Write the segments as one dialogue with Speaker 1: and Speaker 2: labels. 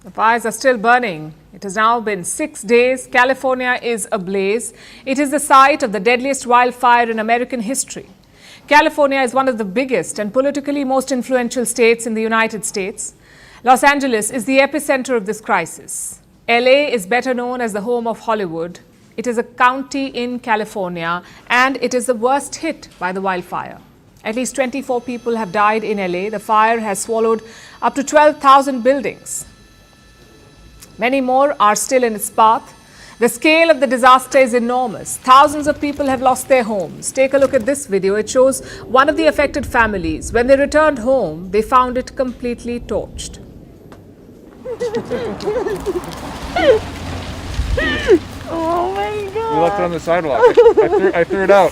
Speaker 1: The fires are still burning. It has now been 6 days. California is ablaze. It is the site of the deadliest wildfire in American history. California is one of the biggest and politically most influential states in the United States. Los Angeles is the epicenter of this crisis. LA is better known as the home of Hollywood. It is a county in California and it is the worst hit by the wildfire. At least 24 people have died in LA. The fire has swallowed up to 12,000 buildings. Many more are still in its path. The scale of the disaster is enormous. Thousands of people have lost their homes. Take a look at this video. It shows one of the affected families. When they returned home, they found it completely torched.
Speaker 2: Oh my God.
Speaker 3: We left it on the sidewalk. I threw it out.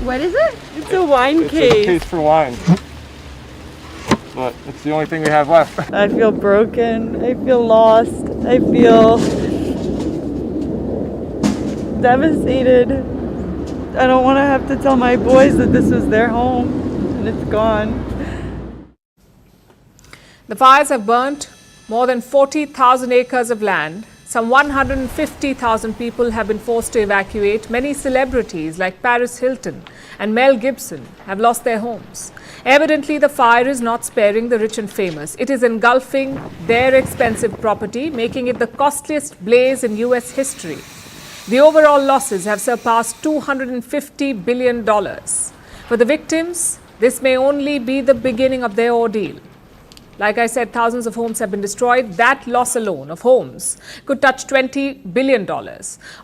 Speaker 2: What is it? It's a wine case.
Speaker 3: It's a case for wine. But it's the only thing we have left.
Speaker 2: I feel broken. I feel lost. I feel devastated. I don't want to have to tell my boys that this was their home and it's gone.
Speaker 1: The fires have burnt more than 40,000 acres of land. Some 150,000 people have been forced to evacuate. Many celebrities like Paris Hilton and Mel Gibson have lost their homes. Evidently, the fire is not sparing the rich and famous. It is engulfing their expensive property, making it the costliest blaze in US history. The overall losses have surpassed $250 billion. For the victims, this may only be the beginning of their ordeal. Like I said, thousands of homes have been destroyed. That loss alone of homes could touch $20 billion.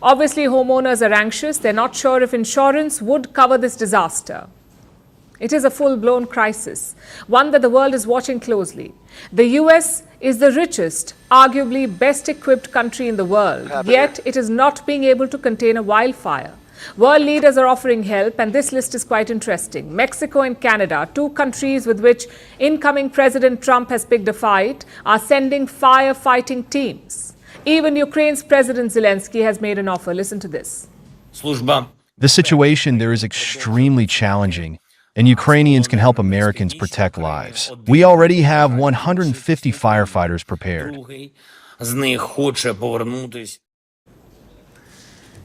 Speaker 1: Obviously, homeowners are anxious. They're not sure if insurance would cover this disaster. It is a full-blown crisis, one that the world is watching closely. The US is the richest, arguably best-equipped country in the world, yet it is not being able to contain a wildfire. World leaders are offering help, and this list is quite interesting. Mexico and Canada, two countries with which incoming President Trump has picked a fight, are sending firefighting teams. Even Ukraine's President Zelensky has made an offer. Listen to this.
Speaker 4: The situation there is extremely challenging, and Ukrainians can help Americans protect lives. We already have 150 firefighters prepared.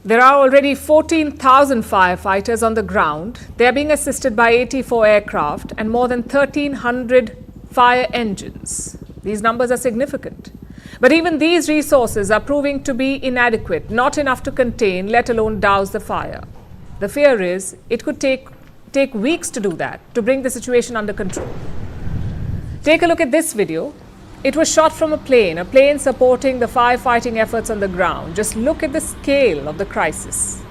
Speaker 1: There are already 14,000 firefighters on the ground. They are being assisted by 84 aircraft and more than 1,300 fire engines. These numbers are significant. But even these resources are proving to be inadequate, not enough to contain, let alone douse the fire. The fear is it could take weeks to do that, to bring the situation under control. Take a look at this video. It was shot from a plane supporting the firefighting efforts on the ground. Just look at the scale of the crisis.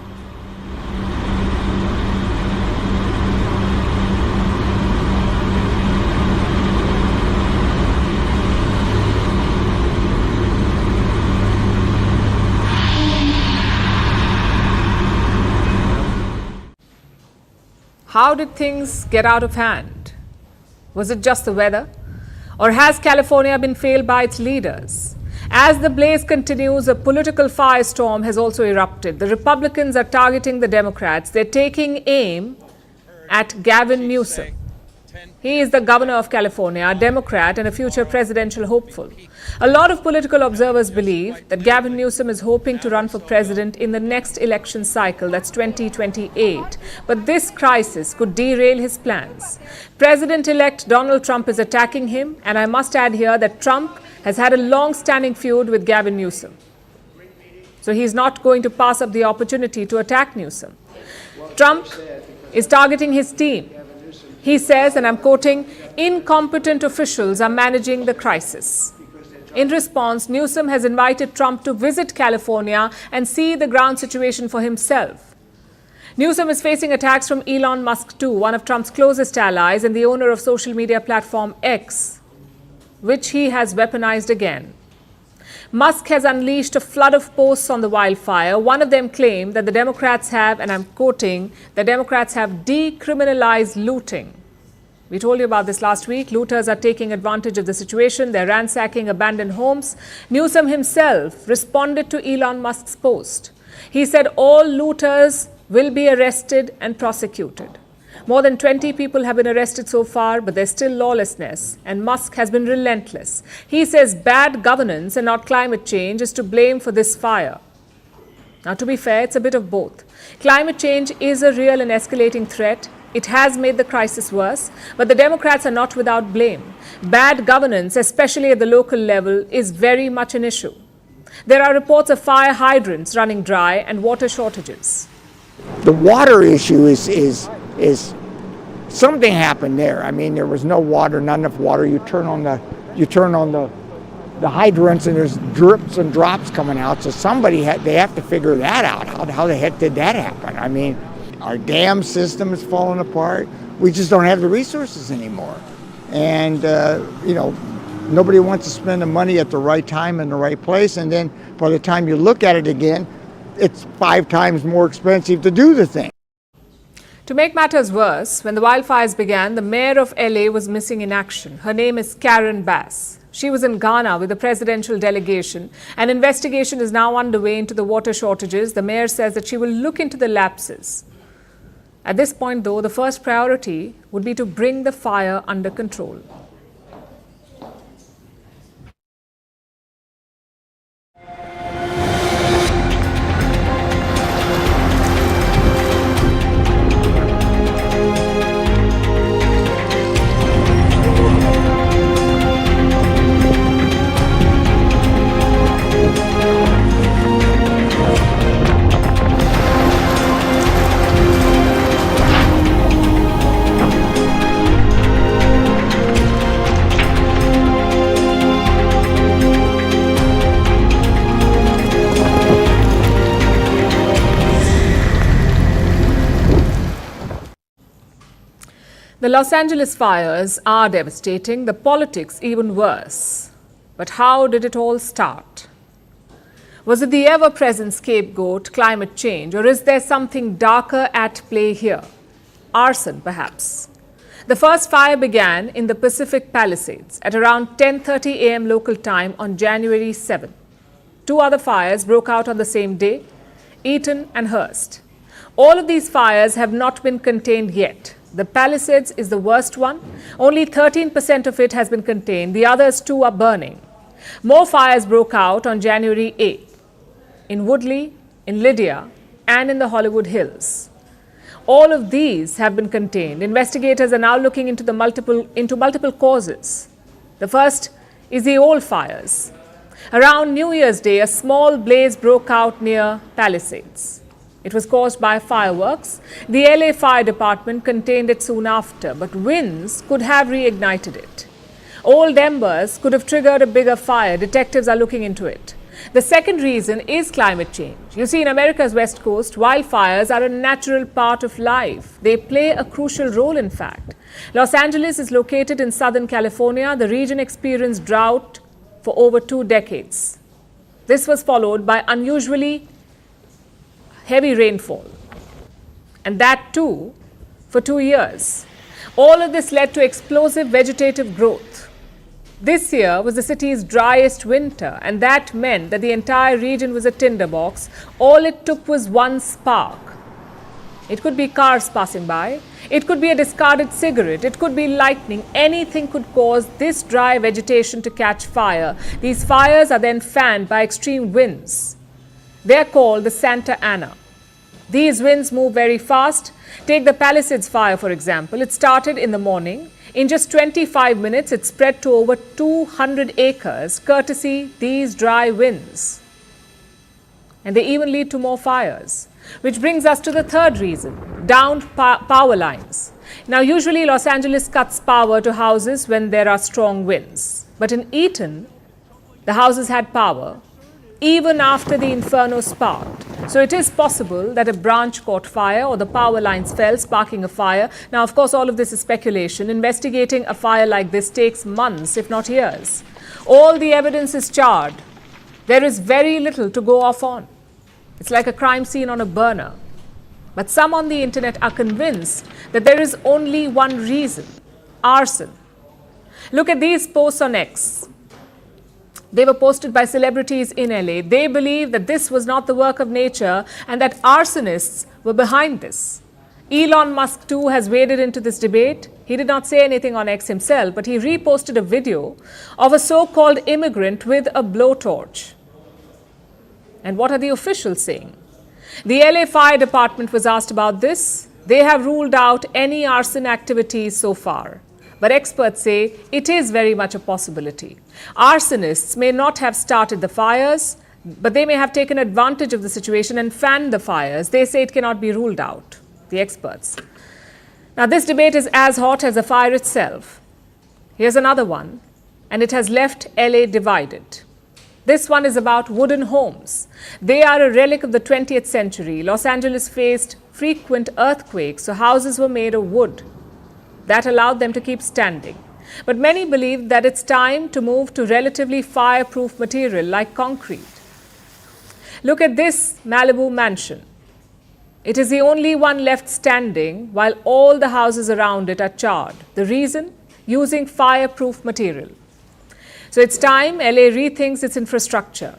Speaker 1: How did things get out of hand? Was it just the weather? Or has California been failed by its leaders? As the blaze continues, a political firestorm has also erupted. The Republicans are targeting the Democrats. They're taking aim at Gavin Newsom. He is the governor of California, a Democrat and a future presidential hopeful. A lot of political observers believe that Gavin Newsom is hoping to run for president in the next election cycle, that's 2028. But this crisis could derail his plans. President-elect Donald Trump is attacking him, and I must add here that Trump has had a long-standing feud with Gavin Newsom. So he's not going to pass up the opportunity to attack Newsom. Trump is targeting his team. He says, and I'm quoting, incompetent officials are managing the crisis. In response, Newsom has invited Trump to visit California and see the ground situation for himself. Newsom is facing attacks from Elon Musk too, one of Trump's closest allies and the owner of social media platform X, which he has weaponized again. Musk has unleashed a flood of posts on the wildfire. One of them claimed that the Democrats have, and I'm quoting, the Democrats have decriminalized looting. We told you about this last week. Looters are taking advantage of the situation. They're ransacking abandoned homes. Newsom himself responded to Elon Musk's post. He said all looters will be arrested and prosecuted. More than 20 people have been arrested so far, but there's still lawlessness, and Musk has been relentless. He says bad governance and not climate change is to blame for this fire. Now, to be fair, it's a bit of both. Climate change is a real and escalating threat. It has made the crisis worse, but the Democrats are not without blame. Bad governance, especially at the local level, is very much an issue. There are reports of fire hydrants running dry and water shortages.
Speaker 5: The water issue is something happened there. I mean, there was no water, not enough water. You turn on the hydrants and there's drips and drops coming out. So they have to figure that out. How the heck did that happen? I mean, our dam system is falling apart. We just don't have the resources anymore. And, nobody wants to spend the money at the right time in the right place. And then by the time you look at it again, it's 5 times more expensive to do the thing.
Speaker 1: To make matters worse, when the wildfires began, the mayor of LA was missing in action. Her name is Karen Bass. She was in Ghana with the presidential delegation. An investigation is now underway into the water shortages. The mayor says that she will look into the lapses. At this point, though, the first priority would be to bring the fire under control. The Los Angeles fires are devastating, the politics even worse. But how did it all start? Was it the ever-present scapegoat, climate change, or is there something darker at play here? Arson, perhaps. The first fire began in the Pacific Palisades at around 10:30 a.m. local time on January 7. 2 other fires broke out on the same day, Eaton and Hearst. All of these fires have not been contained yet. The Palisades is the worst one. Only 13% of it has been contained. The others 2 are burning. More fires broke out on January 8 in Woodley, in Lydia, and in the Hollywood Hills. All of these have been contained. Investigators are now looking into multiple causes. The first is the old fires. Around New Year's Day, a small blaze broke out near Palisades. It was caused by fireworks. The LA Fire Department contained it soon after, but winds could have reignited it. Old embers could have triggered a bigger fire. Detectives are looking into it. The second reason is climate change. You see, in America's West Coast, wildfires are a natural part of life. They play a crucial role, in fact. Los Angeles is located in Southern California. The region experienced drought for over 2 decades. This was followed by unusually heavy rainfall, and that too for 2 years. All of this led to explosive vegetative growth. This year was the city's driest winter, and that meant that the entire region was a tinderbox. All it took was one spark. It could be cars passing by, it could be a discarded cigarette, it could be lightning. Anything could cause this dry vegetation to catch fire. These fires are then fanned by extreme winds. They are called the Santa Ana. These winds move very fast. Take the Palisades fire, for example. It started in the morning. In just 25 minutes, it spread to over 200 acres, courtesy these dry winds. And they even lead to more fires. Which brings us to the third reason, downed power lines. Now, usually Los Angeles cuts power to houses when there are strong winds. But in Eaton, the houses had power even after the inferno sparked. So it is possible that a branch caught fire or the power lines fell, sparking a fire. Now, of course, all of this is speculation. Investigating a fire like this takes months, if not years. All the evidence is charred. There is very little to go off on. It's like a crime scene on a burner. But some on the internet are convinced that there is only one reason: arson. Look at these posts on X. They were posted by celebrities in LA. They believe that this was not the work of nature and that arsonists were behind this. Elon Musk too has waded into this debate. He did not say anything on X himself, but he reposted a video of a so-called immigrant with a blowtorch. And what are the officials saying? The LA Fire Department was asked about this. They have ruled out any arson activities so far. But experts say it is very much a possibility. Arsonists may not have started the fires, but they may have taken advantage of the situation and fanned the fires. They say it cannot be ruled out, the experts. Now, this debate is as hot as the fire itself. Here's another one, and it has left LA divided. This one is about wooden homes. They are a relic of the 20th century. Los Angeles faced frequent earthquakes, so houses were made of wood. That allowed them to keep standing. But many believe that it's time to move to relatively fireproof material like concrete. Look at this Malibu mansion. It is the only one left standing while all the houses around it are charred. The reason? Using fireproof material. So it's time LA rethinks its infrastructure.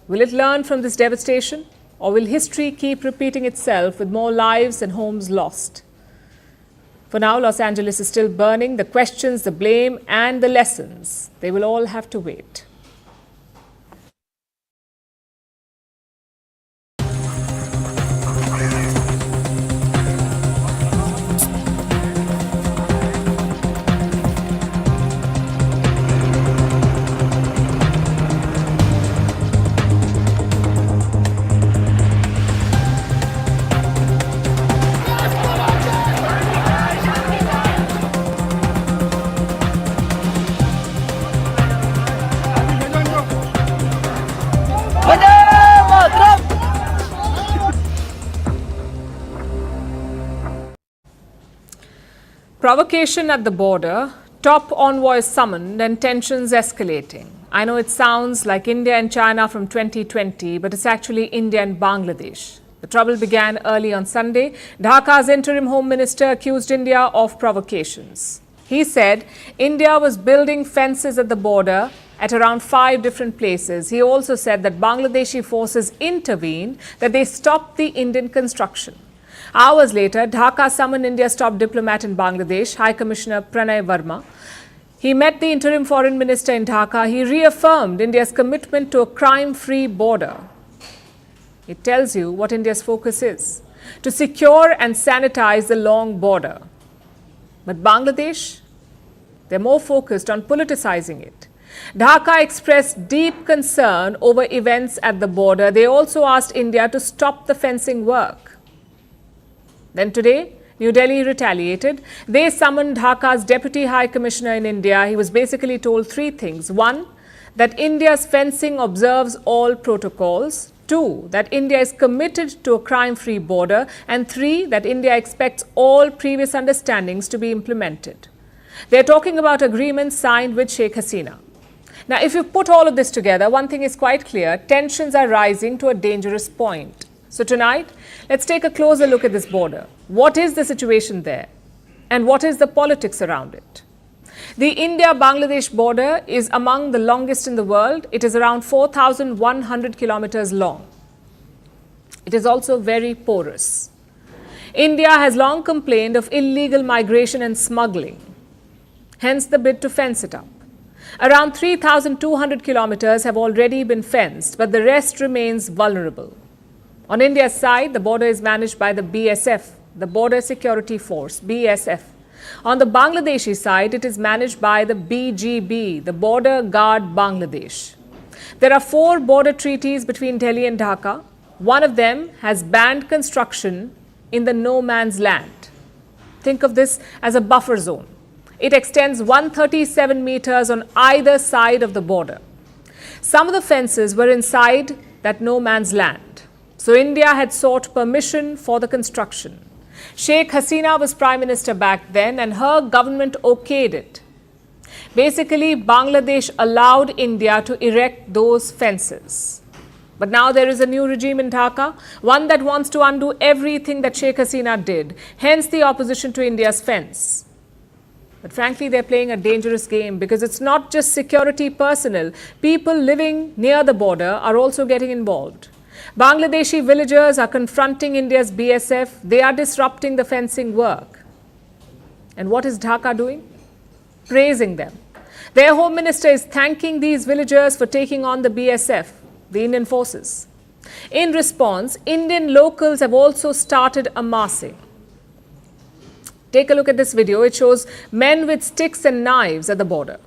Speaker 1: Will it learn from this devastation, or will history keep repeating itself with more lives and homes lost? For now, Los Angeles is still burning. The questions, the blame, and the lessons, they will all have to wait. Provocation at the border, top envoy summoned and tensions escalating. I know it sounds like India and China from 2020, but it's actually India and Bangladesh. The trouble began early on Sunday. Dhaka's interim home minister accused India of provocations. He said India was building fences at the border at around 5 different places. He also said that Bangladeshi forces intervened, that they stopped the Indian construction. Hours later, Dhaka summoned India's top diplomat in Bangladesh, High Commissioner Pranay Verma. He met the interim foreign minister in Dhaka. He reaffirmed India's commitment to a crime-free border. It tells you what India's focus is: to secure and sanitize the long border. But Bangladesh, they're more focused on politicizing it. Dhaka expressed deep concern over events at the border. They also asked India to stop the fencing work. Then today, New Delhi retaliated. They summoned Dhaka's Deputy High Commissioner in India. He was basically told 3 things. 1, that India's fencing observes all protocols. 2, that India is committed to a crime-free border. And 3, that India expects all previous understandings to be implemented. They're talking about agreements signed with Sheikh Hasina. Now, if you put all of this together, one thing is quite clear: tensions are rising to a dangerous point. So tonight, let's take a closer look at this border. What is the situation there? And what is the politics around it? The India-Bangladesh border is among the longest in the world. It is around 4,100 kilometers long. It is also very porous. India has long complained of illegal migration and smuggling, hence the bid to fence it up. Around 3,200 kilometers have already been fenced, but the rest remains vulnerable. On India's side, the border is managed by the BSF, the Border Security Force, BSF. On the Bangladeshi side, it is managed by the BGB, the Border Guard Bangladesh. There are 4 border treaties between Delhi and Dhaka. One of them has banned construction in the no man's land. Think of this as a buffer zone. It extends 137 meters on either side of the border. Some of the fences were inside that no man's land. So India had sought permission for the construction. Sheikh Hasina was Prime Minister back then, and her government okayed it. Basically, Bangladesh allowed India to erect those fences. But now there is a new regime in Dhaka, one that wants to undo everything that Sheikh Hasina did, hence the opposition to India's fence. But frankly, they're playing a dangerous game, because it's not just security personnel. People living near the border are also getting involved. Bangladeshi villagers are confronting India's BSF. They are disrupting the fencing work. And what is Dhaka doing? Praising them. Their Home Minister is thanking these villagers for taking on the BSF, the Indian forces. In response, Indian locals have also started amassing. Take a look at this video. It shows men with sticks and knives at the border.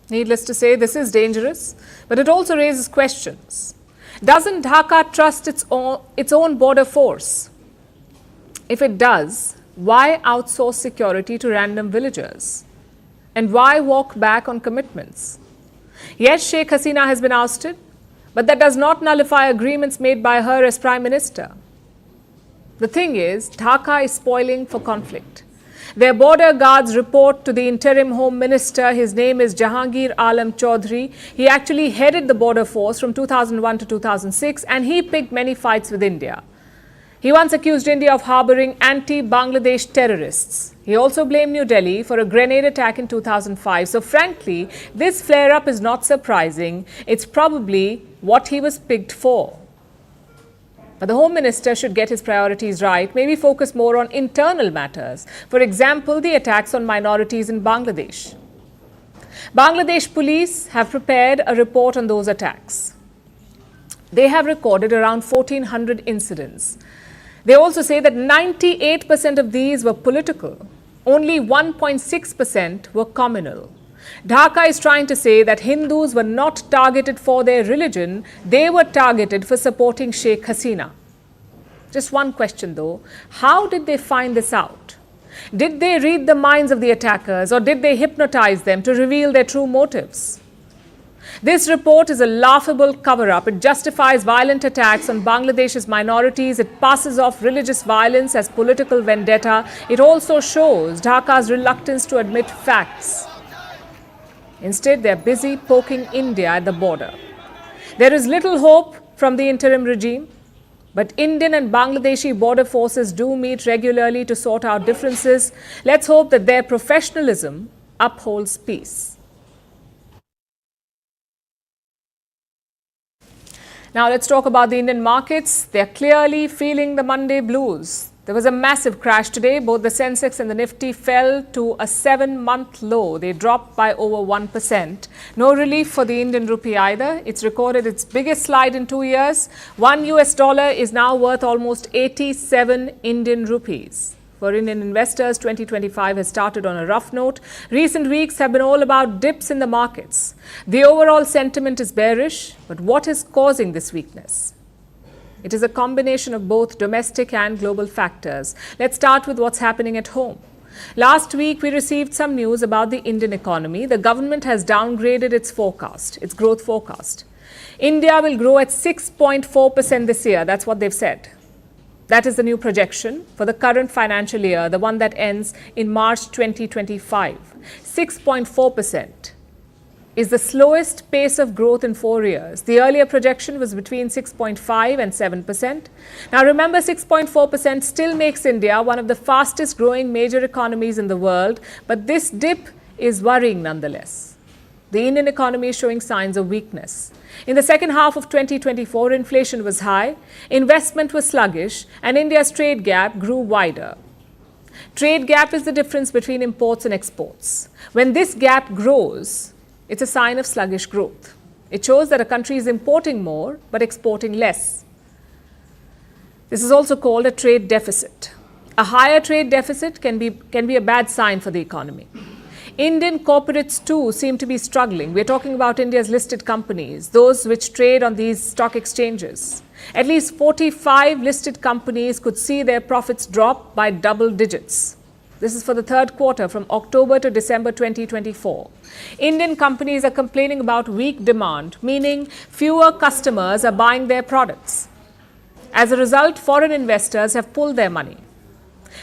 Speaker 1: Needless to say, this is dangerous, but it also raises questions. Doesn't Dhaka trust its own border force? If it does, why outsource security to random villagers? And why walk back on commitments? Yes, Sheikh Hasina has been ousted, but that does not nullify agreements made by her as Prime Minister. The thing is, Dhaka is spoiling for conflict. Their border guards report to the interim Home Minister. His name is Jahangir Alam Chaudhry. He actually headed the border force from 2001 to 2006, and he picked many fights with India. He once accused India of harboring anti-Bangladesh terrorists. He also blamed New Delhi for a grenade attack in 2005. So frankly, this flare-up is not surprising. It's probably what he was picked for. But the Home Minister should get his priorities right, maybe focus more on internal matters. For example, the attacks on minorities in Bangladesh. Bangladesh police have prepared a report on those attacks. They have recorded around 1,400 incidents. They also say that 98% of these were political. Only 1.6% were communal. Dhaka is trying to say that Hindus were not targeted for their religion, they were targeted for supporting Sheikh Hasina. Just one question though, how did they find this out? Did they read the minds of the attackers, or did they hypnotize them to reveal their true motives? This report is a laughable cover-up. It justifies violent attacks on Bangladesh's minorities. It passes off religious violence as political vendetta. It also shows Dhaka's reluctance to admit facts. Instead, they are busy poking India at the border. There is little hope from the interim regime, but Indian and Bangladeshi border forces do meet regularly to sort out differences. Let's hope that their professionalism upholds peace. Now let's talk about the Indian markets. They are clearly feeling the Monday blues. There was a massive crash today. Both the Sensex and the Nifty fell to a 7-month low. They dropped by over 1%. No relief for the Indian rupee either. It's recorded its biggest slide in 2 years. $1 is now worth almost 87 Indian rupees. For Indian investors, 2025 has started on a rough note. Recent weeks have been all about dips in the markets. The overall sentiment is bearish, but what is causing this weakness? It is a combination of both domestic and global factors. Let's start with what's happening at home. Last week, we received some news about the Indian economy. The government has downgraded its forecast, its growth forecast. India will grow at 6.4% this year. That's what they've said. That is the new projection for the current financial year, the one that ends in March 2025. 6.4% is the slowest pace of growth in 4 years. The earlier projection was between 6.5 and 7%. Now remember, 6.4% still makes India one of the fastest growing major economies in the world, but this dip is worrying nonetheless. The Indian economy is showing signs of weakness. In the second half of 2024, inflation was high, investment was sluggish, and India's trade gap grew wider. Trade gap is the difference between imports and exports. When this gap grows, it's a sign of sluggish growth. It shows that a country is importing more but exporting less. This is also called a trade deficit. A higher trade deficit can be a bad sign for the economy. Indian corporates too seem to be struggling. We're talking about India's listed companies, those which trade on these stock exchanges. At least 45 listed companies could see their profits drop by double digits. This is for the third quarter from October to December 2024. Indian companies are complaining about weak demand, meaning fewer customers are buying their products. As a result, foreign investors have pulled their money.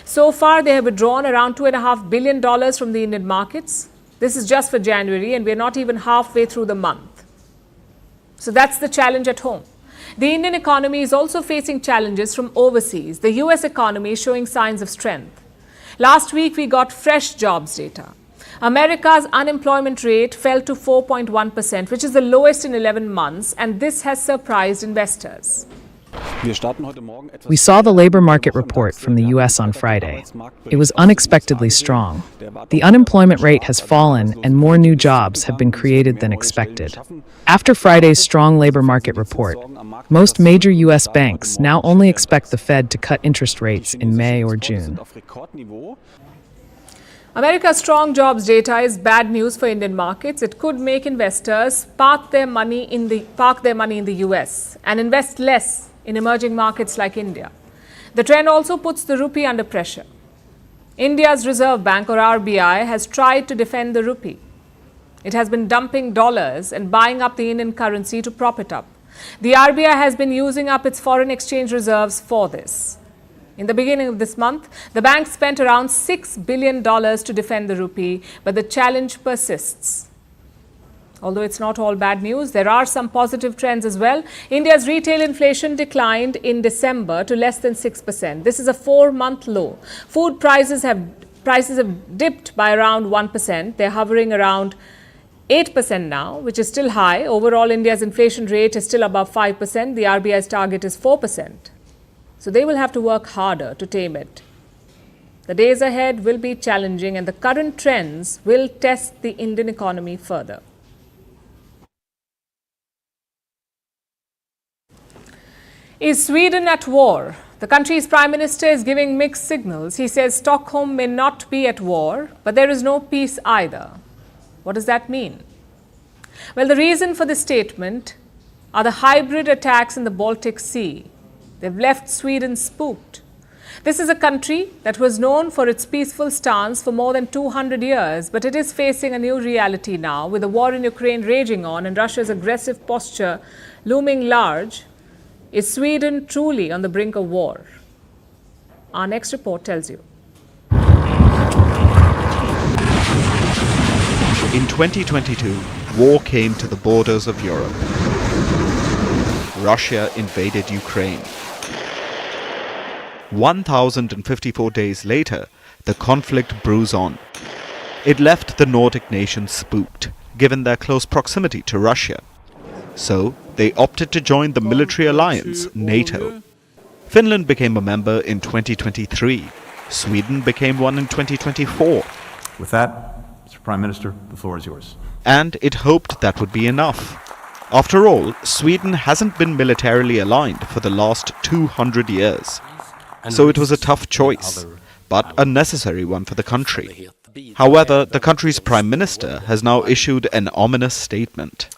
Speaker 1: So far, they have withdrawn around $2.5 billion from the Indian markets. This is just for January, and we're not even halfway through the month. So that's the challenge at home. The Indian economy is also facing challenges from overseas. The US economy is showing signs of strength. Last week, we got fresh jobs data. America's unemployment rate fell to 4.1%, which is the lowest in 11 months, and this has surprised investors.
Speaker 6: We saw the labor market report from the U.S. on Friday. It was unexpectedly strong. The unemployment rate has fallen and more new jobs have been created than expected. After Friday's strong labor market report, most major U.S. banks now only expect the Fed to cut interest rates in May or June.
Speaker 1: America's strong jobs data is bad news for Indian markets. It could make investors park their money in the US and invest less in emerging markets like India. The trend also puts the rupee under pressure. India's Reserve Bank, or RBI, has tried to defend the rupee. It has been dumping dollars and buying up the Indian currency to prop it up. The RBI has been using up its foreign exchange reserves for this. In the beginning of this month, the bank spent around $6 billion to defend the rupee, but the challenge persists. Although it's not all bad news, there are some positive trends as well. India's retail inflation declined in December to less than 6%. This is a 4-month low. Food prices have dipped by around 1%. They're hovering around 8% now, which is still high. Overall, India's inflation rate is still above 5%. The RBI's target is 4%. So they will have to work harder to tame it. The days ahead will be challenging, and the current trends will test the Indian economy further. Is Sweden at war? The country's prime minister is giving mixed signals. He says Stockholm may not be at war, but there is no peace either. What does that mean? Well, the reason for this statement are the hybrid attacks in the Baltic Sea. They've left Sweden spooked. This is a country that was known for its peaceful stance for more than 200 years, but it is facing a new reality now, with the war in Ukraine raging on and Russia's aggressive posture looming large. Is Sweden truly on the brink of war? Our next report tells you.
Speaker 7: In 2022, war came to the borders of Europe. Russia invaded Ukraine. 1,054 days later, the conflict brews on. It left the Nordic nations spooked, given their close proximity to Russia. So, they opted to join the military alliance, NATO. Finland became a member in 2023. Sweden became one in 2024.
Speaker 8: With that, Mr. Prime Minister, the floor is yours.
Speaker 7: And it hoped that would be enough. After all, Sweden hasn't been militarily aligned for the last 200 years. So it was a tough choice, but a necessary one for the country. However, the country's prime minister has now issued an ominous statement.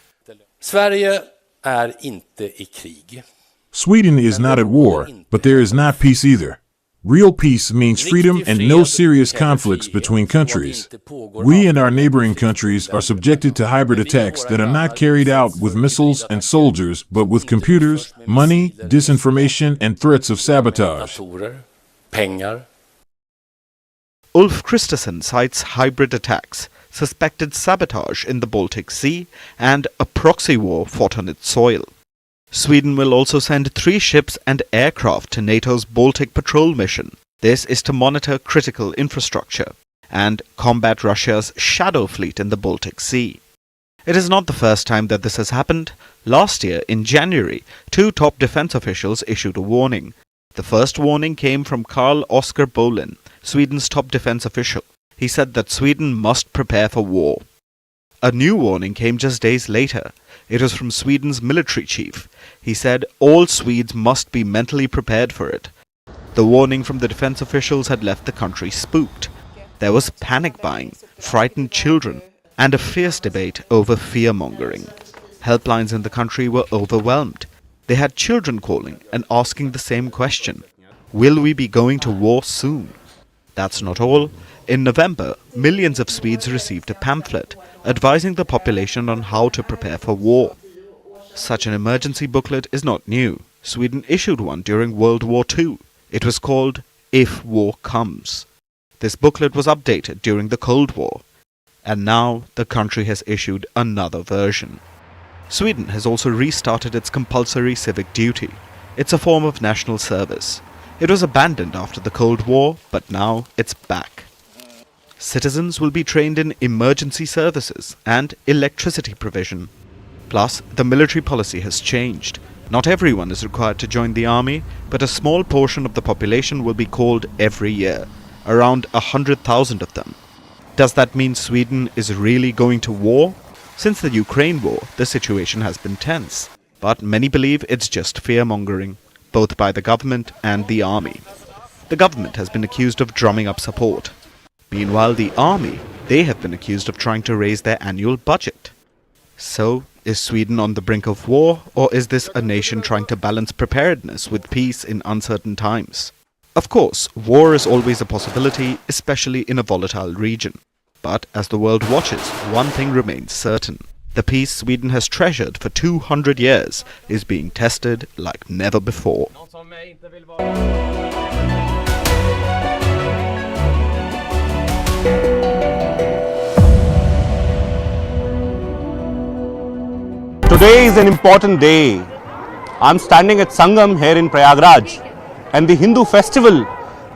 Speaker 9: Sverige är inte i krig.
Speaker 10: Sweden is not at war, but there is not peace either. Real peace means freedom and no serious conflicts between countries. We and our neighboring countries are subjected to hybrid attacks that are not carried out with missiles and soldiers, but with computers, money, disinformation, and threats of sabotage.
Speaker 7: Ulf Kristersson cites hybrid attacks, suspected sabotage in the Baltic Sea, and a proxy war fought on its soil. Sweden will also send 3 ships and aircraft to NATO's Baltic Patrol mission. This is to monitor critical infrastructure and combat Russia's shadow fleet in the Baltic Sea. It is not the first time that this has happened. Last year, in January, 2 top defense officials issued a warning. The first warning came from Carl Oskar Bolin, Sweden's top defense official. He said that Sweden must prepare for war. A new warning came just days later. It was from Sweden's military chief. He said all Swedes must be mentally prepared for it. The warning from the defense officials had left the country spooked. There was panic buying, frightened children, and a fierce debate over fear-mongering. Helplines in the country were overwhelmed. They had children calling and asking the same question. Will we be going to war soon? That's not all. In November, millions of Swedes received a pamphlet advising the population on how to prepare for war. Such an emergency booklet is not new. Sweden issued one during World War II. It was called If War Comes. This booklet was updated during the Cold War, and now the country has issued another version. Sweden has also restarted its compulsory civic duty. It's a form of national service. It was abandoned after the Cold War, but now it's back. Citizens will be trained in emergency services and electricity provision. Plus, the military policy has changed. Not everyone is required to join the army, but a small portion of the population will be called every year, around 100,000 of them. Does that mean Sweden is really going to war? Since the Ukraine war, the situation has been tense, but many believe it's just fear-mongering, both by the government and the army. The government has been accused of drumming up support. Meanwhile, the army, they have been accused of trying to raise their annual budget. So, is Sweden on the brink of war, or is this a nation trying to balance preparedness with peace in uncertain times? Of course, war is always a possibility, especially in a volatile region. But as the world watches, one thing remains certain. The peace Sweden has treasured for 200 years is being tested like never before.
Speaker 11: Today is an important day. I'm standing at Sangam here in Prayag Raj, and the Hindu festival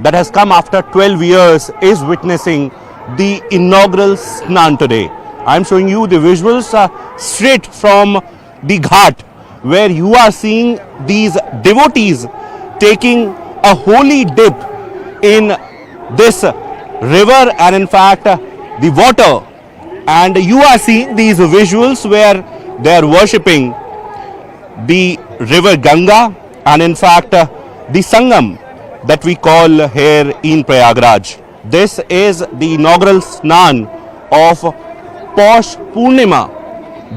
Speaker 11: that has come after 12 years is witnessing the inaugural Snan today. I'm showing you the visuals straight from the Ghat, where you are seeing these devotees taking a holy dip in this river and in fact the water, and you are seeing these visuals where they are worshipping the river Ganga and in fact the Sangam that we call here in Prayag Raj. This is the inaugural Snan of Posh Purnima.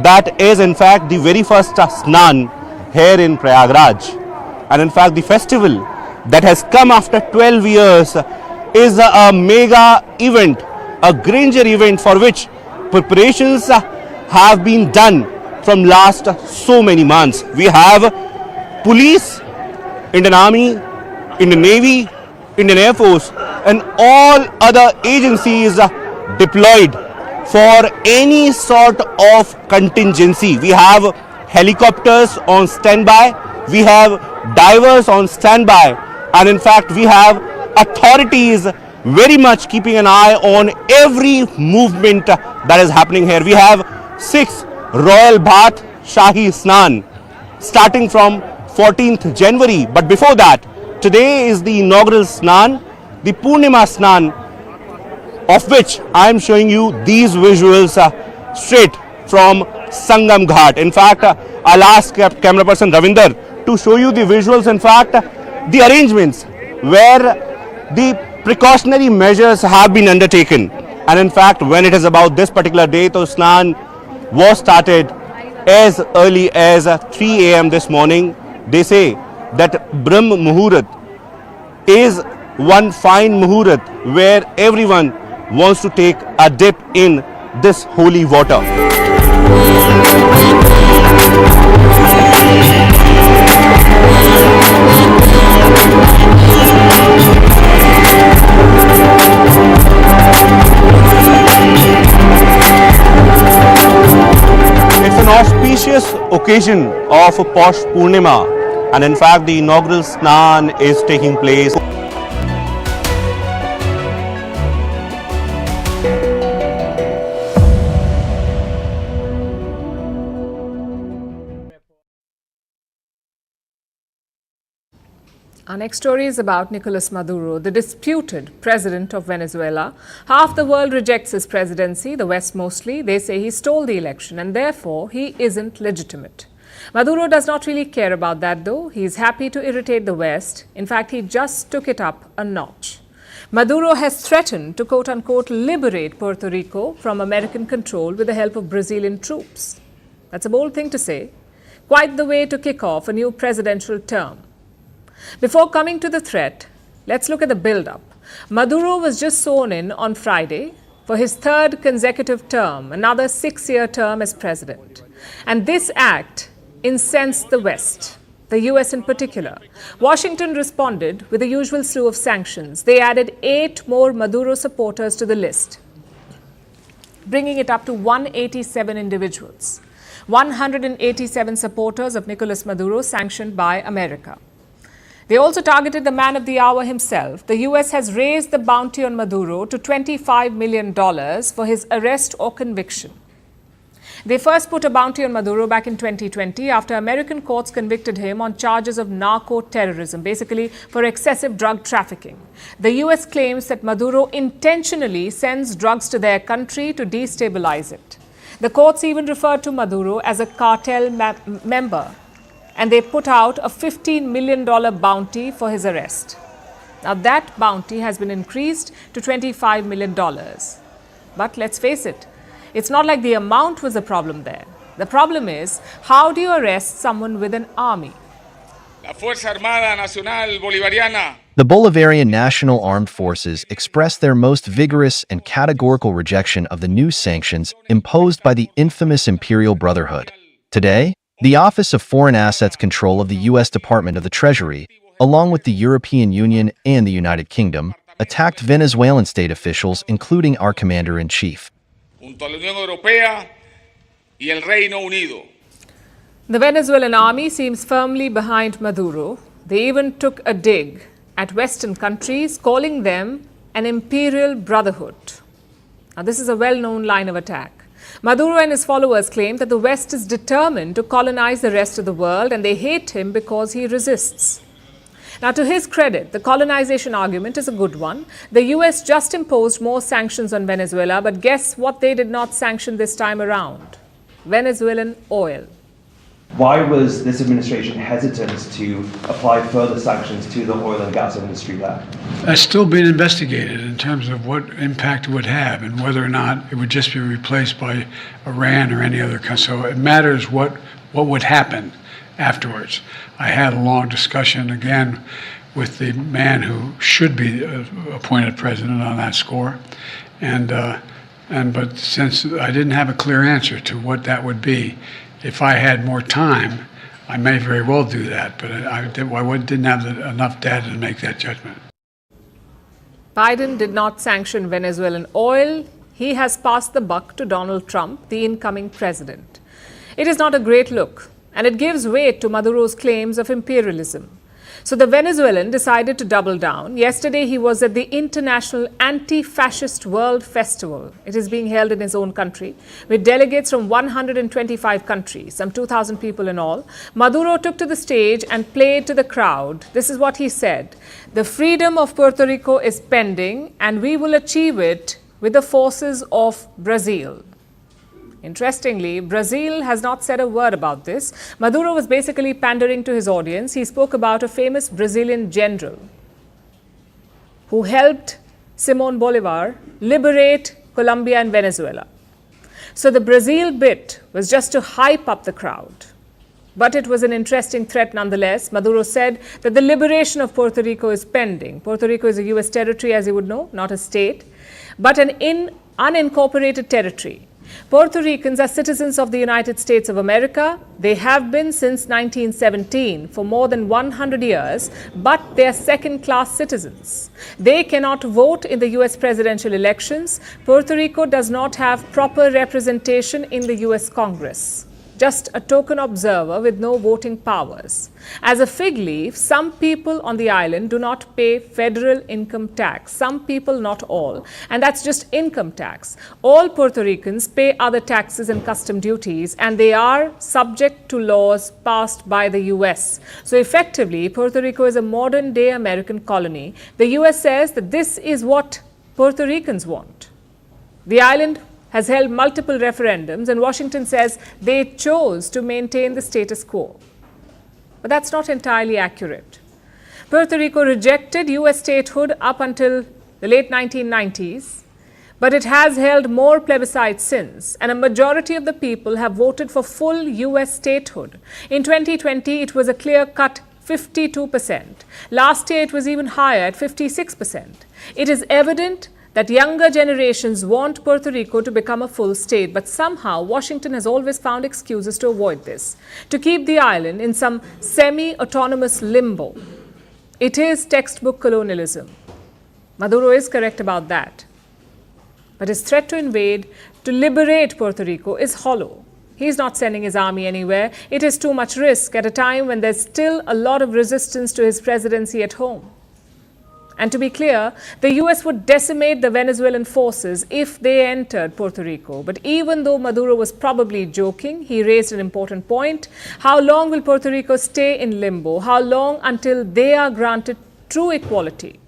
Speaker 11: That is in fact the very first Snan here in Prayag Raj. And in fact the festival that has come after 12 years is a mega event, a Granger event for which preparations have been done from last so many months. We have police, Indian Army, Indian Navy, Indian Air Force and all other agencies deployed for any sort of contingency. We have helicopters on standby, we have divers on standby, and in fact we have authorities very much keeping an eye on every movement that is happening here. We have 6 Royal Bath Shahi Snan starting from 14th January. But before that, today is the inaugural Snan, the Purnima Snan, of which I am showing you these visuals straight from Sangam Ghat. In fact, I'll ask camera person Ravinder to show you the visuals. In fact, the arrangements where the precautionary measures have been undertaken. And in fact, when it is about this particular day, so Snan was started as early as 3 a.m. this morning. They say that Brahm Muhurat is one fine Muhurat where everyone wants to take a dip in this holy water. It's an auspicious occasion of Posh Purnima, and in fact the inaugural Snan is taking place.
Speaker 1: Our next story is about Nicolas Maduro, the disputed president of Venezuela. Half the world rejects his presidency, the West mostly. They say he stole the election and therefore he isn't legitimate. Maduro does not really care about that though. He is happy to irritate the West. In fact, he just took it up a notch. Maduro has threatened to quote-unquote liberate Puerto Rico from American control with the help of Brazilian troops. That's a bold thing to say. Quite the way to kick off a new presidential term. Before coming to the threat, let's look at the build-up. Maduro was just sworn in on Friday for his 3rd consecutive term, another 6-year term as president. And this act incensed the West. the US in particular. Washington responded with the usual slew of sanctions. They added 8 more Maduro supporters to the list, bringing it up to 187 individuals. 187 supporters of Nicolas Maduro sanctioned by America. They also targeted the man of the hour himself. The US has raised the bounty on Maduro to $25 million for his arrest or conviction. They first put a bounty on Maduro back in 2020 after American courts convicted him on charges of narco-terrorism, basically for excessive drug trafficking. The US claims that Maduro intentionally sends drugs to their country to destabilize it. The courts even referred to Maduro as a cartel member, and they put out a $15 million bounty for his arrest. Now that bounty has been increased to $25 million. But let's face it, it's not like the amount was the problem there. The problem is, how do you arrest someone with an army?
Speaker 3: La Fuerza Armada Nacional Bolivariana.
Speaker 4: The Bolivarian National Armed Forces expressed their most vigorous and categorical rejection of the new sanctions imposed by the infamous Imperial Brotherhood. Today, the Office of Foreign Assets Control of the U.S. Department of the Treasury, along with the European Union and the United Kingdom, attacked Venezuelan state officials, including our commander-in-chief.
Speaker 1: The Venezuelan army seems firmly behind Maduro. They even took a dig at Western countries, calling them an Imperial Brotherhood. Now, this is a well-known line of attack. Maduro and his followers claim that the West is determined to colonize the rest of the world, and they hate him because he resists. Now, to his credit, the colonization argument is a good one. The US just imposed more sanctions on Venezuela, but guess what they did not sanction this time around? Venezuelan oil.
Speaker 12: Why was this administration hesitant to apply further sanctions to the oil and gas industry there?
Speaker 13: That's still being investigated in terms of what impact it would have and whether or not it would just be replaced by Iran or any other country. So it matters what would happen afterwards. I had a long discussion again with the man who should be appointed president on that score, but since I didn't have a clear answer to what that would be, if I had more time, I may very well do that, but I didn't have enough data to make that judgment.
Speaker 1: Biden did not sanction Venezuelan oil. He has passed the buck to Donald Trump, the incoming president. It is not a great look, and it gives weight to Maduro's claims of imperialism. So the Venezuelan decided to double down. Yesterday, he was at the International Anti-Fascist World Festival. It is being held in his own country, with delegates from 125 countries, some 2,000 people in all. Maduro took to the stage and played to the crowd. This is what he said: "The freedom of Puerto Rico is pending, and we will achieve it with the forces of Brazil." Interestingly, Brazil has not said a word about this. Maduro was basically pandering to his audience. He spoke about a famous Brazilian general who helped Simón Bolívar liberate Colombia and Venezuela. So the Brazil bit was just to hype up the crowd. But it was an interesting threat nonetheless. Maduro said that the liberation of Puerto Rico is pending. Puerto Rico is a US territory, as you would know, not a state, but an unincorporated territory. Puerto Ricans are citizens of the United States of America. They have been since 1917 for more than 100 years, but they are second-class citizens. They cannot vote in the US presidential elections. Puerto Rico does not have proper representation in the US Congress. Just a token observer with no voting powers. As a fig leaf, some people on the island do not pay federal income tax. Some people, not all. And that's just income tax. All Puerto Ricans pay other taxes and custom duties, and they are subject to laws passed by the US. So effectively, Puerto Rico is a modern-day American colony. The US says that this is what Puerto Ricans want. The island has held multiple referendums, and Washington says they chose to maintain the status quo. But that's not entirely accurate. Puerto Rico rejected US statehood up until the late 1990s, but it has held more plebiscites since, and a majority of the people have voted for full US statehood. In 2020, it was a clear-cut 52%. Last year, it was even higher at 56%. It is evident that younger generations want Puerto Rico to become a full state, but somehow Washington has always found excuses to avoid this, to keep the island in some semi-autonomous limbo. It is textbook colonialism. Maduro is correct about that. But his threat to invade, to liberate Puerto Rico is hollow. He's not sending his army anywhere. It is too much risk at a time when there's still a lot of resistance to his presidency at home. And to be clear, the US would decimate the Venezuelan forces if they entered Puerto Rico. But even though Maduro was probably joking, he raised an important point. How long will Puerto Rico stay in limbo? How long until they are granted true equality?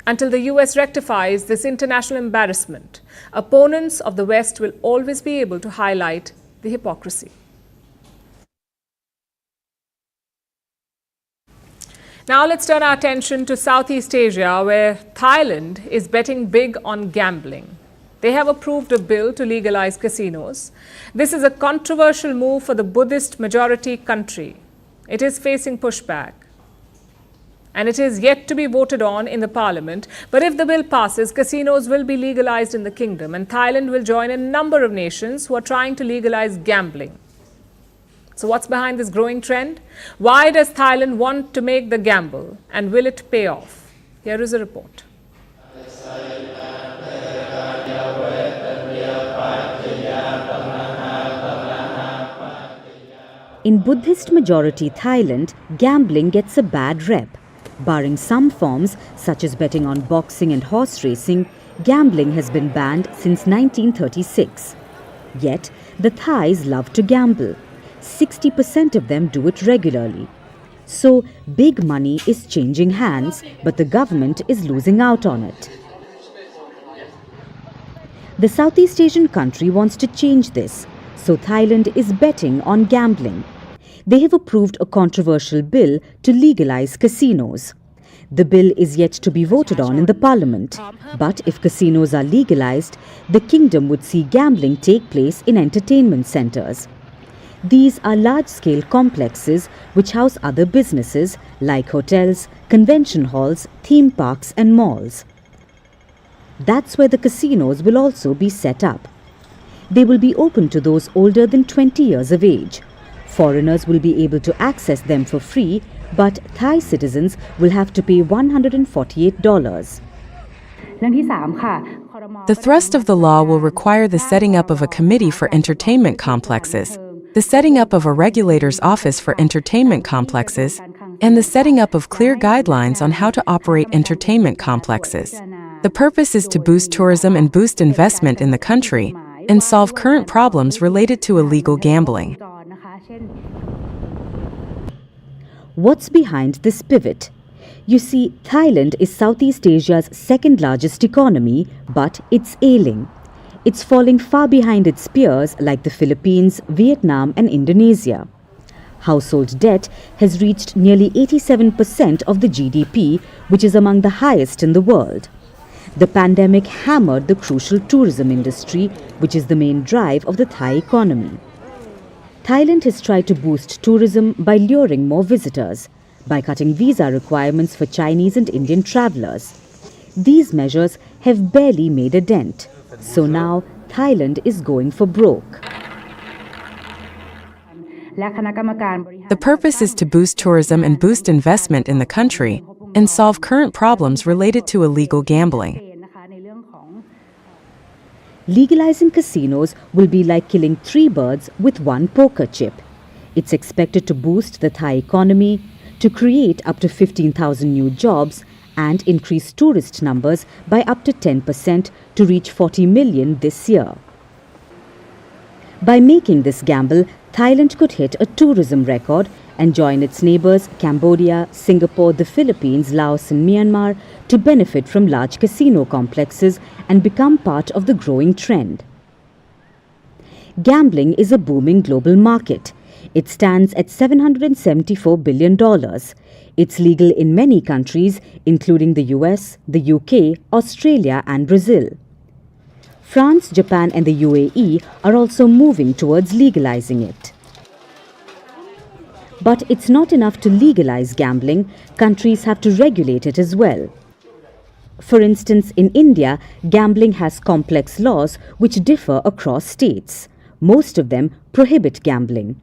Speaker 1: Until the US rectifies this international embarrassment, opponents of the West will always be able to highlight the hypocrisy. Now let's turn our attention to Southeast Asia, where Thailand is betting big on gambling. They have approved a bill to legalize casinos. This is a controversial move for the Buddhist majority country. It is facing pushback, and it is yet to be voted on in the parliament. But if the bill passes, casinos will be legalized in the kingdom, and Thailand will join a number of nations who are trying to legalize gambling. So what's behind this growing trend? Why does Thailand want to make the gamble, and will it pay off? Here is a report.
Speaker 14: In Buddhist majority Thailand, gambling gets a bad rep. Barring some forms, such as betting on boxing and horse racing, gambling has been banned since 1936. Yet, the Thais love to gamble. 60% of them do it regularly. So, big money is changing hands, but the government is losing out on it. The Southeast Asian country wants to change this, so Thailand is betting on gambling. They have approved a controversial bill to legalize casinos. The bill is yet to be voted on in the parliament, but if casinos are legalized, the kingdom would see gambling take place in entertainment centers. These are large-scale complexes which house other businesses like hotels, convention halls, theme parks and malls. That's where the casinos will also be set up. They will be open to those older than 20 years of age. Foreigners will be able to access them for free, but Thai citizens will have to pay $148.
Speaker 6: The thrust of the law will require the setting up of a committee for entertainment complexes, the setting up of a regulator's office for entertainment complexes, and the setting up of clear guidelines on how to operate entertainment complexes. The purpose is to boost tourism and boost investment in the country and solve current problems related to illegal gambling.
Speaker 14: What's behind this pivot? You see, Thailand is Southeast Asia's second largest economy, but it's ailing. It's falling far behind its peers like the Philippines, Vietnam and Indonesia. Household debt has reached nearly 87% of the GDP, which is among the highest in the world. The pandemic hammered the crucial tourism industry, which is the main drive of the Thai economy. Thailand has tried to boost tourism by luring more visitors, by cutting visa requirements for Chinese and Indian travelers. These measures have barely made a dent. So now Thailand is going for broke.
Speaker 6: The purpose is to boost tourism and boost investment in the country and solve current problems related to illegal gambling.
Speaker 14: Legalizing casinos will be like killing 3 birds with 1 poker chip. It's expected to boost the Thai economy, to create up to 15,000 new jobs and increase tourist numbers by up to 10% to reach 40 million this year. By making this gamble, Thailand could hit a tourism record and join its neighbors Cambodia, Singapore, the Philippines, Laos and Myanmar to benefit from large casino complexes and become part of the growing trend. Gambling is a booming global market. It stands at $774 billion. It's legal in many countries, including the US, the UK, Australia and Brazil. France, Japan and the UAE are also moving towards legalizing it. But it's not enough to legalize gambling, countries have to regulate it as well. For instance, in India, gambling has complex laws which differ across states. Most of them prohibit gambling.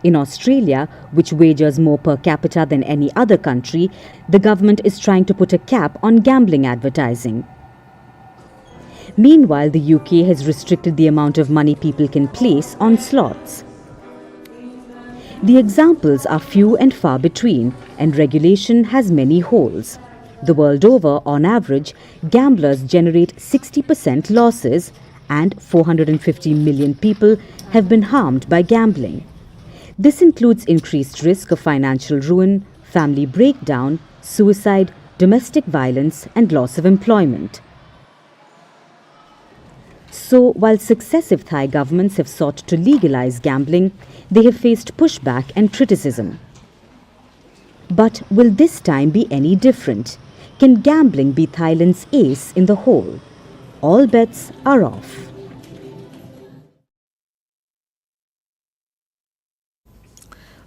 Speaker 14: In Australia, which wagers more per capita than any other country, the government is trying to put a cap on gambling advertising. Meanwhile, the UK has restricted the amount of money people can place on slots. The examples are few and far between, and regulation has many holes. The world over, on average, gamblers generate 60% losses, and 450 million people have been harmed by gambling. This includes increased risk of financial ruin, family breakdown, suicide, domestic violence, and loss of employment. So, while successive Thai governments have sought to legalize gambling, they have faced pushback and criticism. But will this time be any different? Can gambling be Thailand's ace in the hole? All bets are off.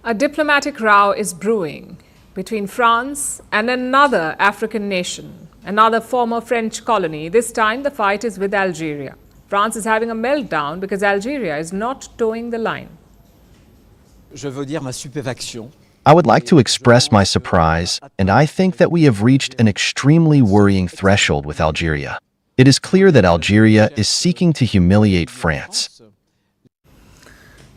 Speaker 1: A diplomatic row is brewing between France and another African nation, another former French colony. This time the fight is with Algeria. France is having a meltdown because Algeria is not towing the line.
Speaker 4: I would like to express my surprise, and I think that we have reached an extremely worrying threshold with Algeria. It is clear that Algeria is seeking to humiliate France.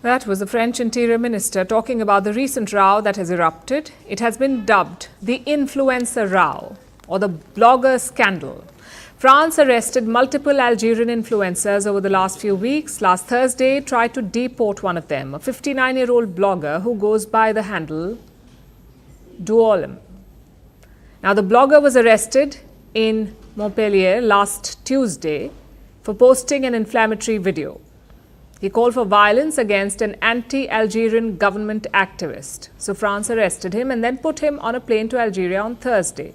Speaker 1: That was the French Interior Minister talking about the recent row that has erupted. It has been dubbed the influencer row or the blogger scandal. France arrested multiple Algerian influencers over the last few weeks. Last Thursday, tried to deport one of them, a 59-year-old blogger who goes by the handle Duolem. Now, the blogger was arrested in Montpellier last Tuesday for posting an inflammatory video. He called for violence against an anti-Algerian government activist. So France arrested him and then put him on a plane to Algeria on Thursday.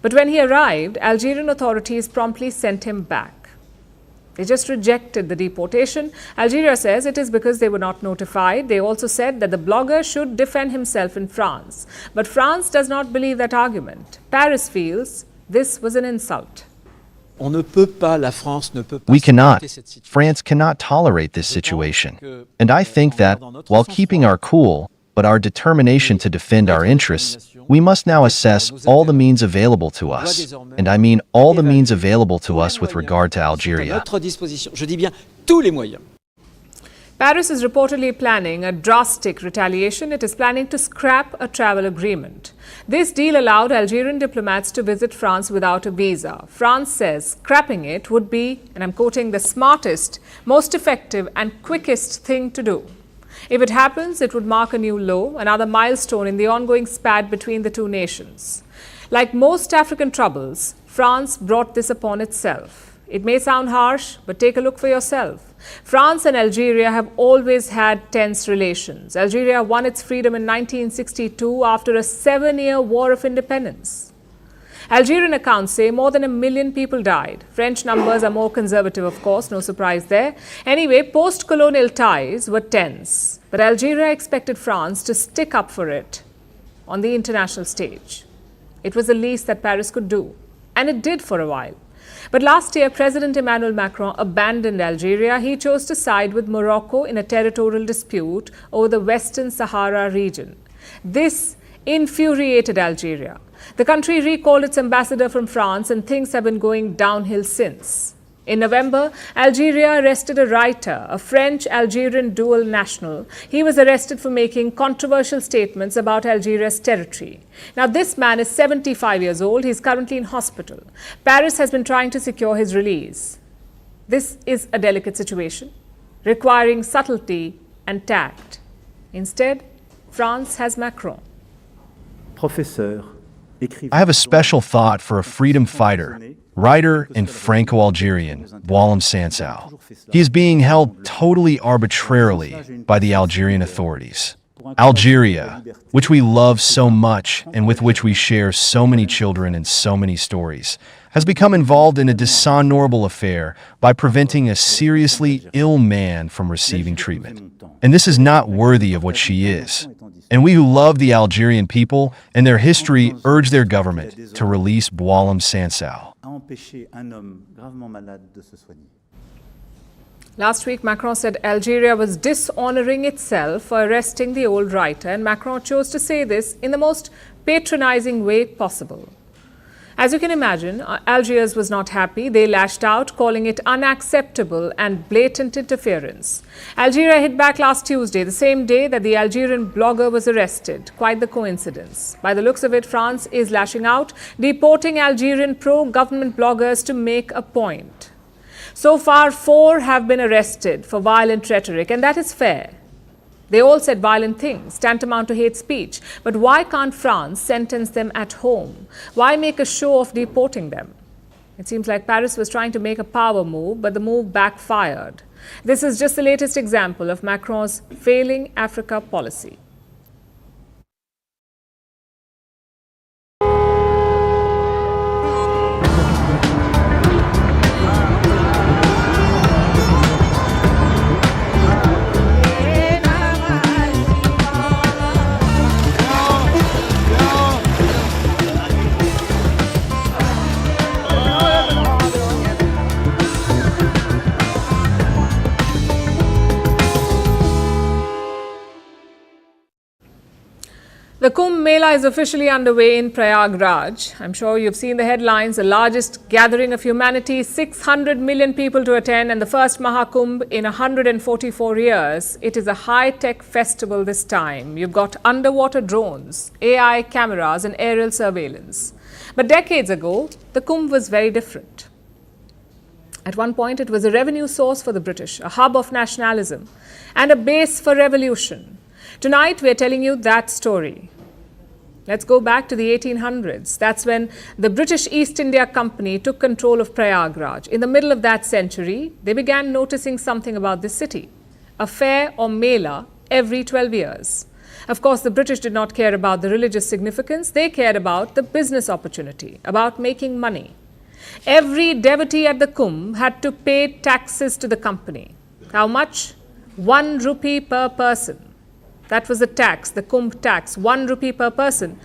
Speaker 1: But when he arrived, Algerian authorities promptly sent him back. They just rejected the deportation. Algeria says it is because they were not notified. They also said that the blogger should defend himself in France. But France does not believe that argument. Paris feels this was an insult.
Speaker 4: We cannot. France cannot tolerate this situation. And I think that, while keeping our cool, but our determination to defend our interests, we must now assess all the means available to us. And I mean all the means available to us with regard to Algeria.
Speaker 1: Paris is reportedly planning a drastic retaliation. It is planning to scrap a travel agreement. This deal allowed Algerian diplomats to visit France without a visa. France says scrapping it would be, and I'm quoting, the smartest, most effective and quickest thing to do. If it happens, it would mark a new low, another milestone in the ongoing spat between the two nations. Like most African troubles, France brought this upon itself. It may sound harsh, but take a look for yourself. France and Algeria have always had tense relations. Algeria won its freedom in 1962 after a 7-year war of independence. Algerian accounts say more than 1 million people died. French numbers are more conservative, of course, no surprise there. Anyway, post-colonial ties were tense, but Algeria expected France to stick up for it on the international stage. It was the least that Paris could do, and it did for a while. But last year, President Emmanuel Macron abandoned Algeria. He chose to side with Morocco in a territorial dispute over the Western Sahara region. This infuriated Algeria. The country recalled its ambassador from France, and things have been going downhill since. In November, Algeria arrested a writer, a French-Algerian dual national. He was arrested for making controversial statements about Algeria's territory. Now, this man is 75 years old. He's currently in hospital. Paris has been trying to secure his release. This is a delicate situation, requiring subtlety and tact. Instead, France has Macron.
Speaker 4: I have a special thought for a freedom fighter, writer and Franco-Algerian, Walem Sansal. He is being held totally arbitrarily by the Algerian authorities. Algeria, which we love so much and with which we share so many children and so many stories. has become involved in a dishonorable affair by preventing a seriously ill man from receiving treatment. And this is not worthy of what she is. And we who love the Algerian people and their history urge their government to release Boualem Sansal.
Speaker 1: Last week, Macron said Algeria was dishonoring itself for arresting the old writer, and Macron chose to say this in the most patronizing way possible. As you can imagine, Algiers was not happy. They lashed out, calling it unacceptable and blatant interference. Algeria hit back last Tuesday, the same day that the Algerian blogger was arrested. Quite the coincidence. By the looks of it, France is lashing out, deporting Algerian pro-government bloggers to make a point. So far, 4 have been arrested for violent rhetoric, and that is fair. They all said violent things, tantamount to hate speech. But why can't France sentence them at home? Why make a show of deporting them? It seems like Paris was trying to make a power move, but the move backfired. This is just the latest example of Macron's failing Africa policy. The Kumbh MAA is officially underway in Prayag Raj. I'm sure you've seen the headlines, the largest gathering of humanity, 600 million people to attend, and the first Mahakumbh in 144 years. It is a high-tech festival this time. You've got underwater drones, AI cameras and aerial surveillance. But decades ago, the Kumbh was very different. At one point, it was a revenue source for the British, a hub of nationalism, and a base for revolution. Tonight, we're telling you that story. Let's go back to the 1800s. That's when the British East India Company took control of Prayag Raj. In the middle of that century, they began noticing something about this city, a fair or mela every 12 years. Of course, the British did not care about the religious significance. They cared about the business opportunity, about making money. Every devotee at the Kumbh had to pay taxes to the company. How much? 1 rupee per person. That was the tax, the Kumbh tax, 1 rupee per person.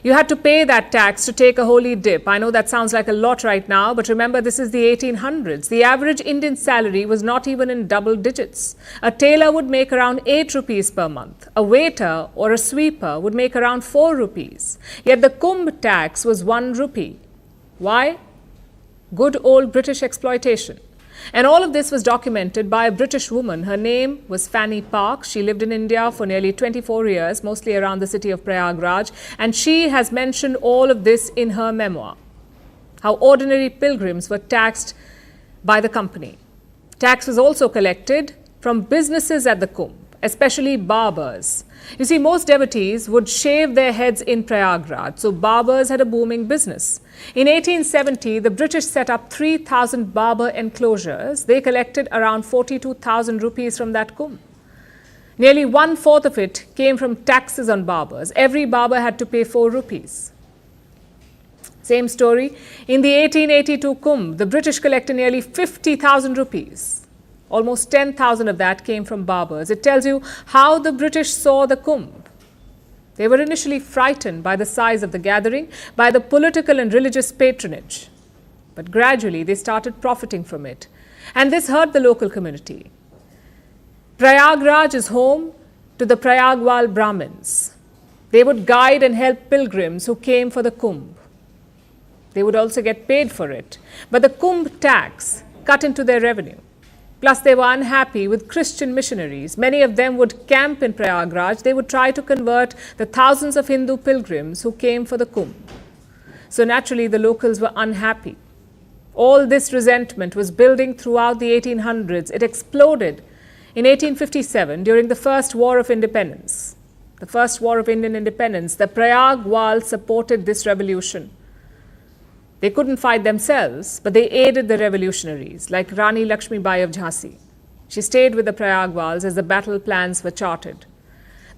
Speaker 1: You had to pay that tax to take a holy dip. I know that sounds like a lot right now, but remember, this is the 1800s. The average Indian salary was not even in double digits. A tailor would make around 8 rupees per month. A waiter or a sweeper would make around 4 rupees. Yet the Kumbh tax was 1 rupee. Why? Good old British exploitation. And all of this was documented by a British woman. Her name was Fanny Park. She lived in India for nearly 24 years, mostly around the city of Prayag Raj. And she has mentioned all of this in her memoir. How ordinary pilgrims were taxed by the company. Tax was also collected from businesses at the Kumbh, especially barbers. You see, most devotees would shave their heads in Prayag Raj, so barbers had a booming business. In 1870, the British set up 3,000 barber enclosures. They collected around 42,000 rupees from that Kumbh. Nearly 1/4 of it came from taxes on barbers. Every barber had to pay 4 rupees. Same story. In the 1882 Kumbh, the British collected nearly 50,000 rupees. Almost 10,000 of that came from barbers. It tells you how the British saw the Kumbh. They were initially frightened by the size of the gathering, by the political and religious patronage. But gradually, they started profiting from it. And this hurt the local community. Prayag Raj is home to the Prayagwal Brahmins. They would guide and help pilgrims who came for the Kumbh. They would also get paid for it. But the Kumbh tax cut into their revenue. Plus, they were unhappy with Christian missionaries. Many of them would camp in Prayag Raj. They would try to convert the thousands of Hindu pilgrims who came for the Kumbh. So naturally, the locals were unhappy. All this resentment was building throughout the 1800s. It exploded in 1857 during the First War of Independence. The First War of Indian Independence. The Prayagwal supported this revolution. They couldn't fight themselves, but they aided the revolutionaries, like Rani Lakshmi Bai of Jhansi. She stayed with the Prayagwals as the battle plans were charted.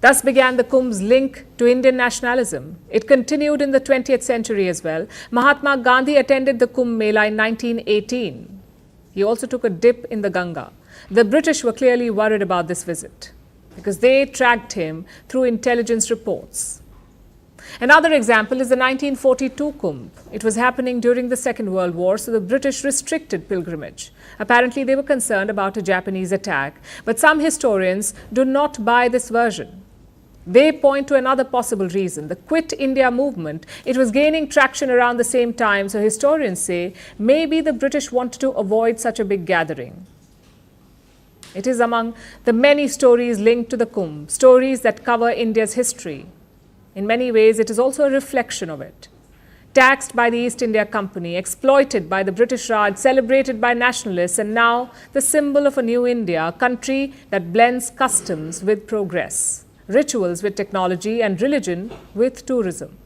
Speaker 1: Thus began the Kumbh's link to Indian nationalism. It continued in the 20th century as well. Mahatma Gandhi attended the Kumbh MAA in 1918. He also took a dip in the Ganga. The British were clearly worried about this visit because they tracked him through intelligence reports. Another example is the 1942 Kumbh. It was happening during the Second World War, so the British restricted pilgrimage. Apparently, they were concerned about a Japanese attack, but some historians do not buy this version. They point to another possible reason, the Quit India movement. It was gaining traction around the same time, so historians say maybe the British wanted to avoid such a big gathering. It is among the many stories linked to the Kumbh, stories that cover India's history. In many ways, it is also a reflection of it. Taxed by the East India Company, exploited by the British Raj, celebrated by nationalists, and now the symbol of a new India, a country that blends customs with progress, rituals with technology, and religion with tourism.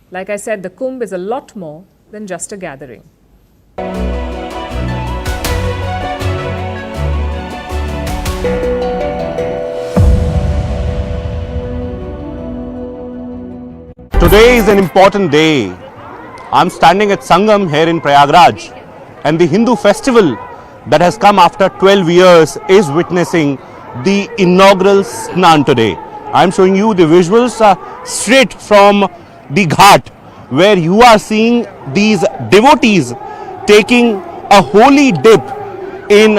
Speaker 1: Like I said, the Kumbh is a lot more than just a gathering.
Speaker 11: Today is an important day. I'm standing at Sangam here in Prayag Raj, and the Hindu festival that has come after 12 years is witnessing the inaugural Snan today. I'm showing you the visuals straight from the Ghat, where you are seeing these devotees taking a holy dip in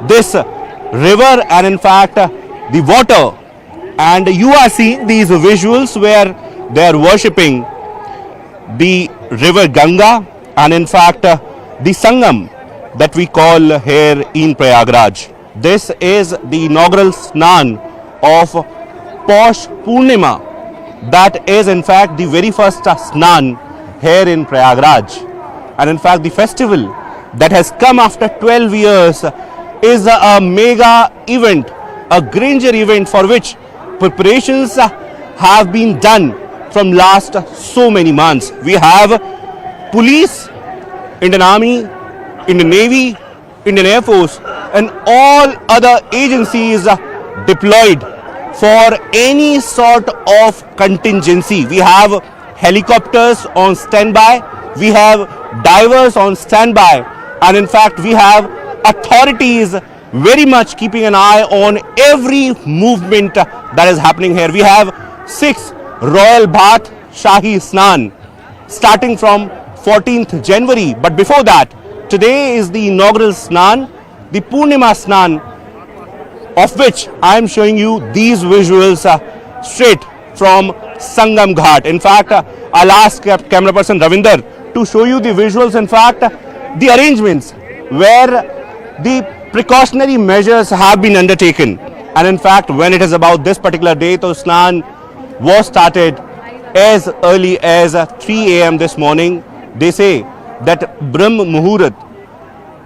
Speaker 11: this river and in fact the water, and you are seeing these visuals where they are worshipping the river Ganga and in fact the Sangam that we call here in Prayag Raj. This is the inaugural Snan of Posh Purnima. That is in fact the very first Snan here in Prayag Raj. And in fact the festival that has come after 12 years is a mega event, a grandeur event for which preparations have been done from last so many months. We have police, Indian Army, Indian Navy, Indian Air Force and all other agencies deployed for any sort of contingency. We have helicopters on standby, we have divers on standby, and in fact we have authorities very much keeping an eye on every movement that is happening here. We have 6 Royal Bhaat Shahi Snan starting from 14th January. But before that, today is the inaugural Snan, the Purnima Snan, of which I am showing you these visuals straight from Sangam Ghat. In fact, I'll ask camera person Ravinder to show you the visuals. In fact, the arrangements where the precautionary measures have been undertaken. And in fact, when it is about this particular day, so Snan was started as early as 3 a.m. this morning. They say that Brahm Muhurat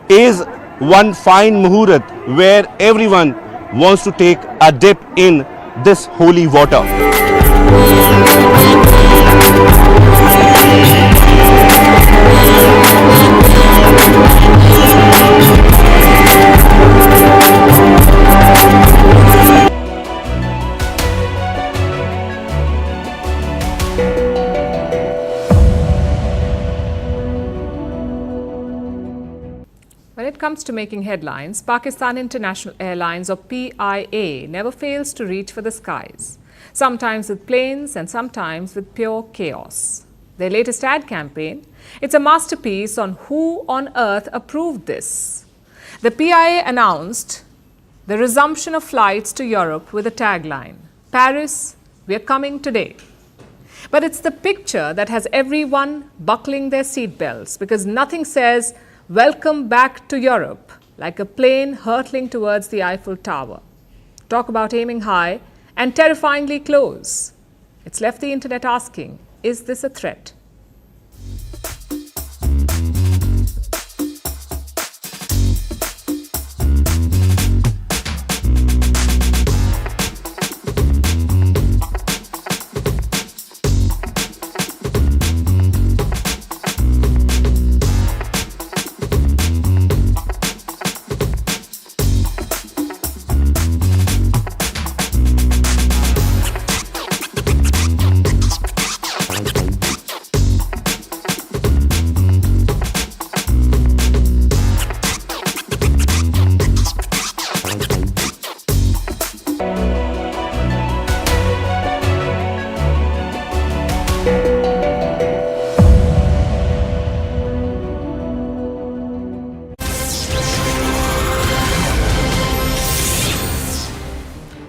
Speaker 11: is one fine Muhurat where everyone wants to take a dip in this holy water.
Speaker 1: When it comes to making headlines, Pakistan International Airlines, or PIA, never fails to reach for the skies, sometimes with planes and sometimes with pure chaos. Their latest ad campaign, it's a masterpiece on who on earth approved this. The PIA announced the resumption of flights to Europe with a tagline, "Paris, we're coming today." But it's the picture that has everyone buckling their seatbelts, because nothing says "Welcome back to Europe" like a plane hurtling towards the Eiffel Tower. Talk about aiming high and terrifyingly close. It's left the internet asking, is this a threat?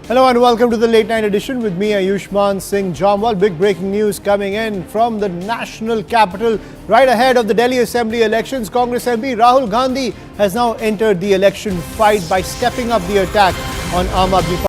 Speaker 15: Hello and welcome to the late night edition with me, Ayushman Singh Jamwal. Big breaking news coming in from the national capital. Right ahead of the Delhi Assembly elections, Congress MP Rahul Gandhi has now entered the election fight by stepping up the attack on Aam Aadmi Party.